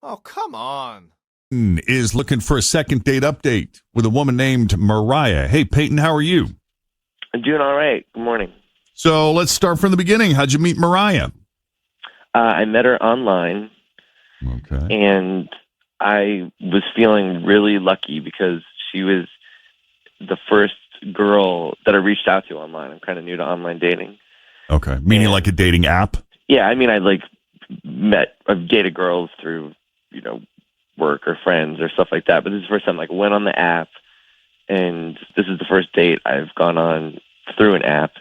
Oh, come on. Is looking for a second date update with a woman named Mariah. Hey, Peyton, how are you? I'm doing all right. Good morning. So let's start from the beginning. How'd you meet Mariah? I met her online, Okay. and I was feeling really lucky because she was the first girl that I reached out to online. I'm kind of new to online dating. Okay. Meaning like a dating app? Yeah, I mean, I've dated girls through, work or friends or stuff like that. But this is the first time, went on the app, and this is the first date I've gone on through an app.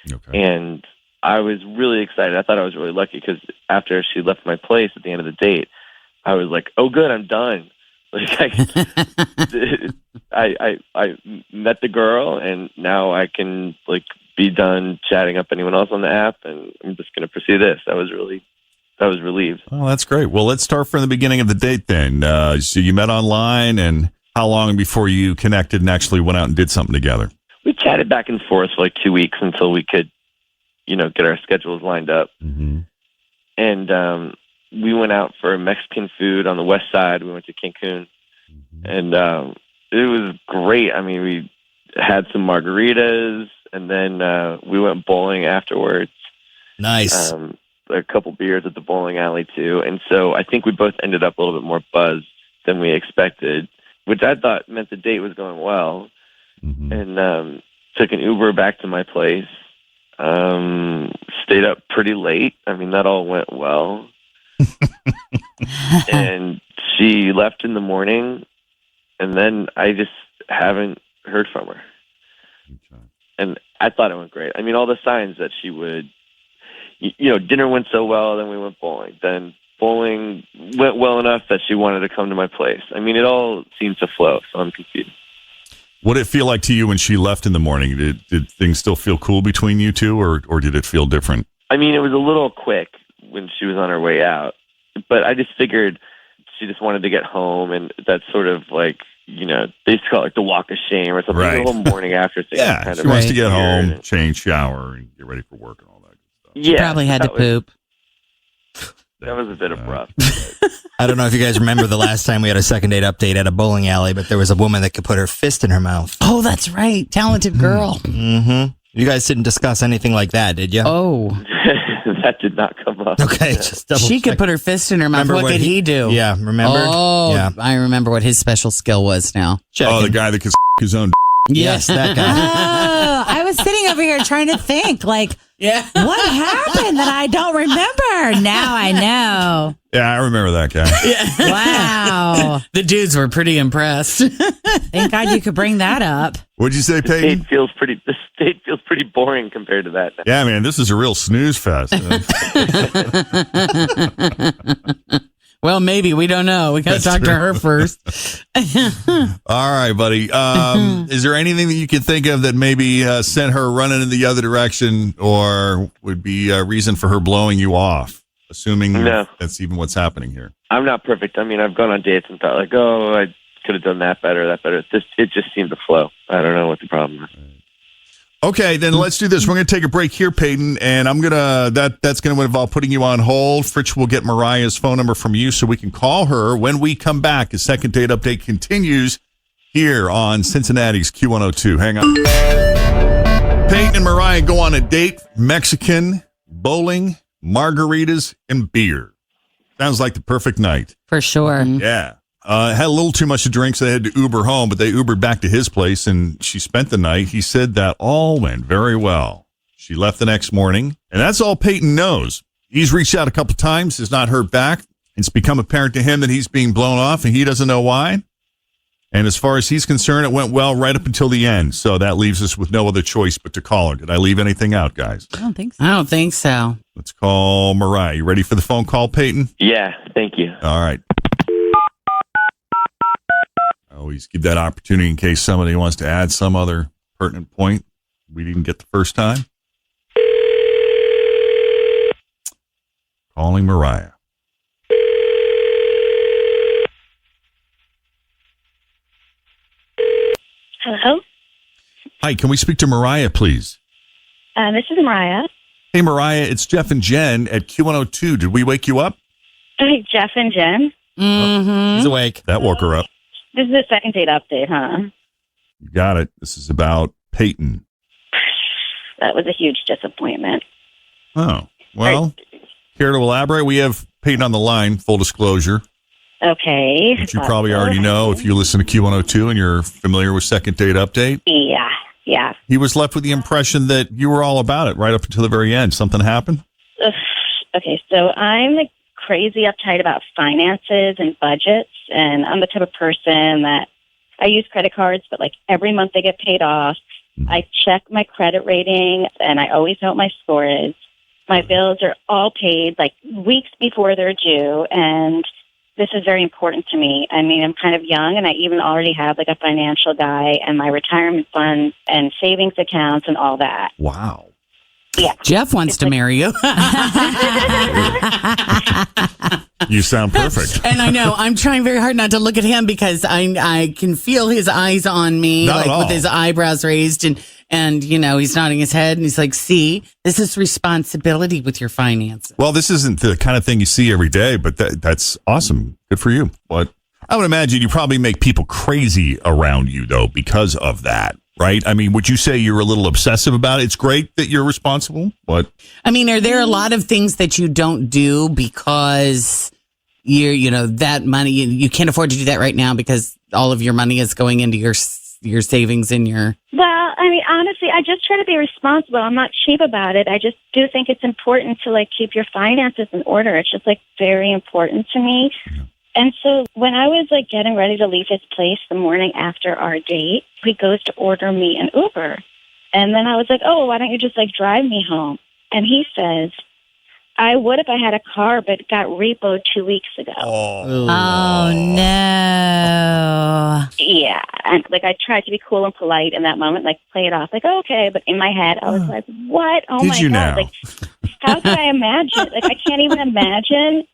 Okay. And I was really excited. I thought I was really lucky because after she left my place at the end of the date, I was like, "Oh, good, I'm done." I met the girl, and now I can be done chatting up anyone else on the app, and I'm just going to pursue this. I was relieved. Oh, that's great. Well, let's start from the beginning of the date then. So you met online, and how long before you connected and actually went out and did something together? We chatted back and forth for 2 weeks until we could, get our schedules lined up. Mm-hmm. And we went out for Mexican food on the west side. We went to Cancun, and it was great. I mean, we had some margaritas, and then we went bowling afterwards. Nice. A couple beers at the bowling alley, too. And so I think we both ended up a little bit more buzzed than we expected, which I thought meant the date was going well. Mm-hmm. And took an Uber back to my place. Stayed up pretty late. I mean, that all went well. And she left in the morning, and then I just haven't heard from her. Okay. And I thought it went great. I mean, all the signs that she would, dinner went so well, then we went bowling. Then bowling went well enough that she wanted to come to my place. I mean, it all seemed to flow, so I'm confused. What did it feel like to you when she left in the morning? Did things still feel cool between you two, or did it feel different? I mean, it was a little quick when she was on her way out, but I just figured she just wanted to get home, and that's sort of they used to call it the walk of shame or something. Right. The whole morning after thing. Yeah, kind she of wants to get home, and, change, shower, and get ready for work and all that good stuff. Yeah, Probably had to poop. That was a bit of rough. I don't know if you guys remember the last time we had a second date update at a bowling alley, but there was a woman that could put her fist in her mouth. Oh, that's right. Talented girl. Mm-hmm. You guys didn't discuss anything like that, did you? Oh. That did not come up. Okay, just double She check. could put her fist in her mouth. Remember What did he do? Yeah, remember? Oh, Yeah. I remember what his special skill was now. Oh, the guy that can his own. Yes, that guy. Oh, I was sitting over here trying to think, Yeah. what happened that I don't remember? Now I know. Yeah, I remember that guy. Wow. The dudes were pretty impressed. Thank God you could bring that up. What'd you say, The Peyton? state feels pretty boring compared to that. Yeah, man, this is a real snooze fest. Well, maybe. We don't know. We got to That's talk to true. her first. All right, buddy. Is there anything that you can think of that maybe sent her running in the other direction, or would be a reason for her blowing you off? Assuming No. that's even what's happening here. I'm not perfect. I mean, I've gone on dates and thought I could have done that better. It just seemed to flow. I don't know what the problem is. Okay, then let's do this. We're going to take a break here, Peyton, and that's going to involve putting you on hold. Fritch will get Mariah's phone number from you so we can call her when we come back. A second date update continues here on Cincinnati's Q102. Hang on. Peyton and Mariah go on a date: Mexican, bowling, margaritas, and beer. Sounds like the perfect night. For sure. Yeah. Had a little too much to drink, so they had to Uber home, but they Ubered back to his place, and she spent the night. He said that all went very well. She left the next morning, and that's all Peyton knows. He's reached out a couple times, has not heard back. It's become apparent to him that he's being blown off, and he doesn't know why. And as far as he's concerned, it went well right up until the end, so that leaves us with no other choice but to call her. Did I leave anything out, guys? I don't think so. I don't think so. Let's call Mariah. You ready for the phone call, Peyton? Yeah, thank you. All right. Always give that opportunity in case somebody wants to add some other pertinent point we didn't get the first time. Calling Mariah. Hello? Hi, can we speak to Mariah, please? This is Mariah. Hey, Mariah, it's Jeff and Jen at Q102. Did we wake you up? Hey, Jeff and Jen. He's awake. That woke her up. This is a second date update, huh? You got it. This is about Peyton. That was a huge disappointment. Oh, well, care to elaborate? We have Peyton on the line, full disclosure. Okay. Which you probably already know if you listen to Q102 and you're familiar with Second Date Update. Yeah. He was left with the impression that you were all about it right up until the very end. Something happened? Ugh. Okay, so I'm like crazy uptight about finances and budgets, and I'm the type of person that I use credit cards, but like every month they get paid off. I check my credit rating, and I always know what my score is. My bills are all paid like weeks before they're due, and this is very important to me. I mean, I'm kind of young, and I even already have like a financial guy and my retirement funds and savings accounts and all that. Wow. Yeah. Jeff wants to marry you. You sound perfect. And I know I'm trying very hard not to look at him because I can feel his eyes on me, Not at like all. with his eyebrows raised, and you know he's nodding his head and he's like, "See, this is responsibility with your finances." Well, this isn't the kind of thing you see every day, but that's awesome. Good for you. But I would imagine you probably make people crazy around you, though, because of that, right? I mean, would you say you're a little obsessive about it? It's great that you're responsible, but I mean, are there a lot of things that you don't do because you know that money you can't afford to do that right now because all of your money is going into your savings and your. Well, I mean, honestly, I just try to be responsible. I'm not cheap about it. I just do think it's important to like keep your finances in order. It's just like very important to me. And so when I was like getting ready to leave his place the morning after our date, he goes to order me an Uber. And then I was like, oh, why don't you just like drive me home? And he says, I would if I had a car, but it got repoed 2 weeks ago. Oh, no. Yeah. And like I tried to be cool and polite in that moment, like play it off, like, oh, okay. But in my head, I was like, what? Oh, Did my you God. now? Like, how could I imagine? Like, I can't even imagine.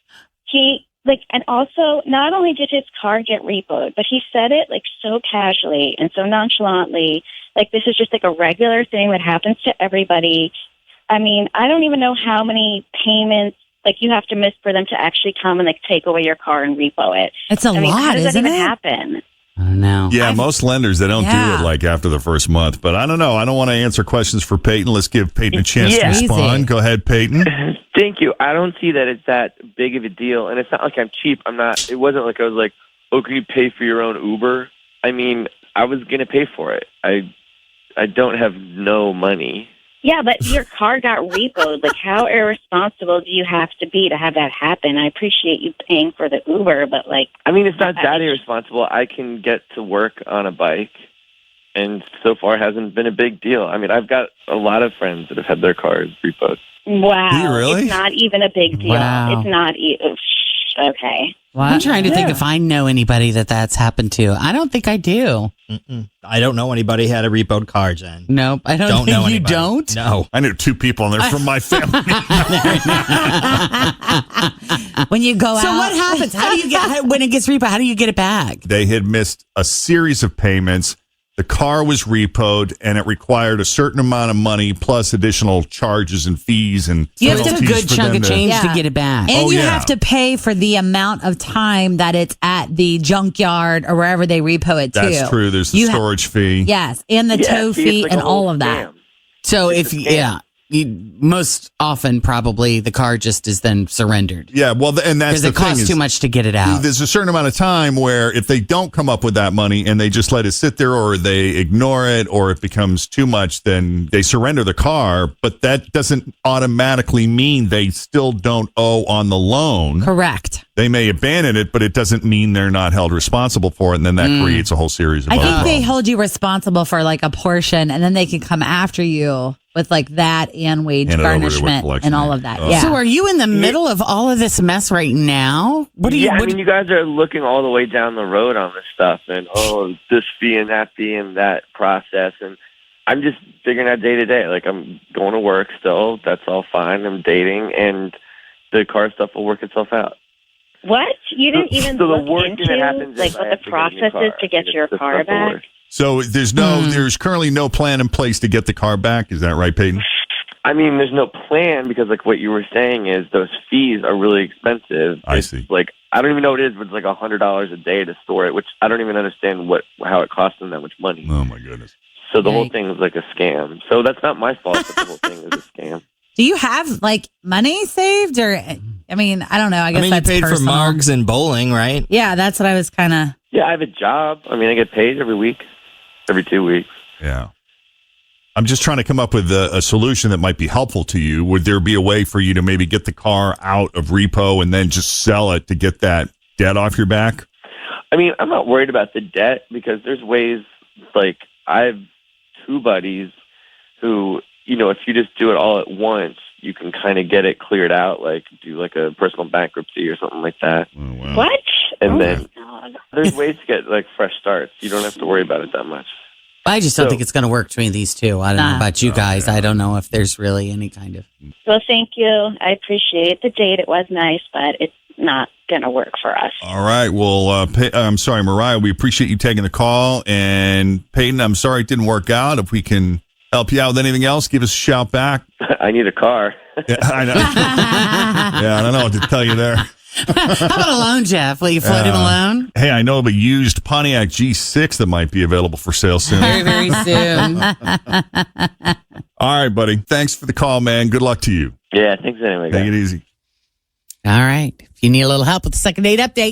And also, not only did his car get repoed, but he said it like so casually and so nonchalantly, like this is just like a regular thing that happens to everybody. I mean, I don't even know how many payments like you have to miss for them to actually come and like take away your car and repo it. It's a I mean, how lot, does that isn't even it? happen? I don't know. yeah, most lenders, they don't do Yeah. it like after the first month. But I don't know. I don't want to answer questions for Peyton. Let's give Peyton a chance to Yeah. respond. Easy. Go ahead, Peyton. Thank you. I don't see that it's that big of a deal, and it's not like I'm cheap. I'm not. It wasn't like I was like, "Oh, can you pay for your own Uber?" I mean, I was gonna pay for it. I don't have no money. Yeah, but your car got repoed. Like, how irresponsible do you have to be to have that happen? I appreciate you paying for the Uber, but like, I mean, it's not that irresponsible. I can get to work on a bike, and so far it hasn't been a big deal. I mean, I've got a lot of friends that have had their cars repoed. wow, Do you really? It's not even a big deal. Wow. It's not okay. I'm trying to think if I know anybody that's happened to. I don't think I do. I don't know anybody had a repoed car, Jen. Nope. I don't Don't think know you anybody. don't. No. I knew two people, and they're from my family. When you go So out. what happens? How do you get when it gets repo? How do you get it back? They had missed a series of payments. The car was repoed, and it required a certain amount of money plus additional charges and fees and You have It's to- a penalties good for chunk them of to- change to Yeah. get it back. And Oh, you yeah. have to pay for the amount of time that it's at the junkyard or wherever they repo it to. That's true. There's the You ha- storage fee. Yes, and the tow see, it's fee like and a whole all of that. scam. So It's if a scam. most often probably the car just is then surrendered Yeah, well, and that's because the it thing costs is, too much to get it out. there's a certain amount of time where if they don't come up with that money and they just let it sit there or they ignore it or it becomes too much, then they surrender the car. But that doesn't automatically mean they still don't owe on the loan. Correct. They may abandon it, but it doesn't mean they're not held responsible for it. And then that creates a whole series of I other think they problems. hold you responsible for like a portion, and then they can come after you with like that and wage Hand it over to a garnishment collection and all agency. of that. Oh. Yeah. So are you in the middle of all of this mess right now? What do you? Yeah, what I mean, you guys are looking all the way down the road on this stuff, and this fee and that process, and I'm just figuring out day to day. Like I'm going to work still. That's all fine. I'm dating, and the car stuff will work itself out. What? You didn't even So the look work that into happens like is what I the have to get a new process car, is to get and your it's the car stuff will back? work. So there's currently no plan in place to get the car back. Is that right, Peyton? I mean, there's no plan because, like, what you were saying is those fees are really expensive. I It's see. Like, I don't even know what it is, but it's like $100 a day to store it, which I don't even understand how it costs them that much money. Oh, my goodness. So the whole Right. thing is like a scam. So that's not my fault that the whole thing is a scam. Do you have like money saved, or I mean, I don't know. I guess you that's paid personal. for margs and bowling, right? Yeah, that's what I was kind of. Yeah, I have a job. I mean, I get paid every week, every 2 weeks. Yeah. I'm just trying to come up with a solution that might be helpful to you. Would there be a way for you to maybe get the car out of repo and then just sell it to get that debt off your back? I mean, I'm not worried about the debt because there's ways, like, I have 2 buddies who, you know, if you just do it all at once, you can kind of get it cleared out, like do like a personal bankruptcy or something like that. Oh, wow. What? And Oh, then my God. there's ways to get like fresh starts. You don't have to worry about it that much. I just don't So- think it's going to work between these two. I don't know Nah. about you guys. I don't know if there's really any kind of. Well, thank you. I appreciate the date. It was nice, but it's not going to work for us. All right. Well, I'm sorry, Mariah. We appreciate you taking the call. And Peyton, I'm sorry it didn't work out. If we can help you out with anything else, give us a shout back. I need a car. Yeah, I know. Yeah, I don't know what to tell you there. How about a loan, Jeff? Will you float him a loan? Hey, I know of a used Pontiac G6 that might be available for sale soon. Very, very soon. All right, buddy. Thanks for the call, man. Good luck to you. Yeah, thanks anyway, guys. Take it easy. All right. If you need a little help with the second date update,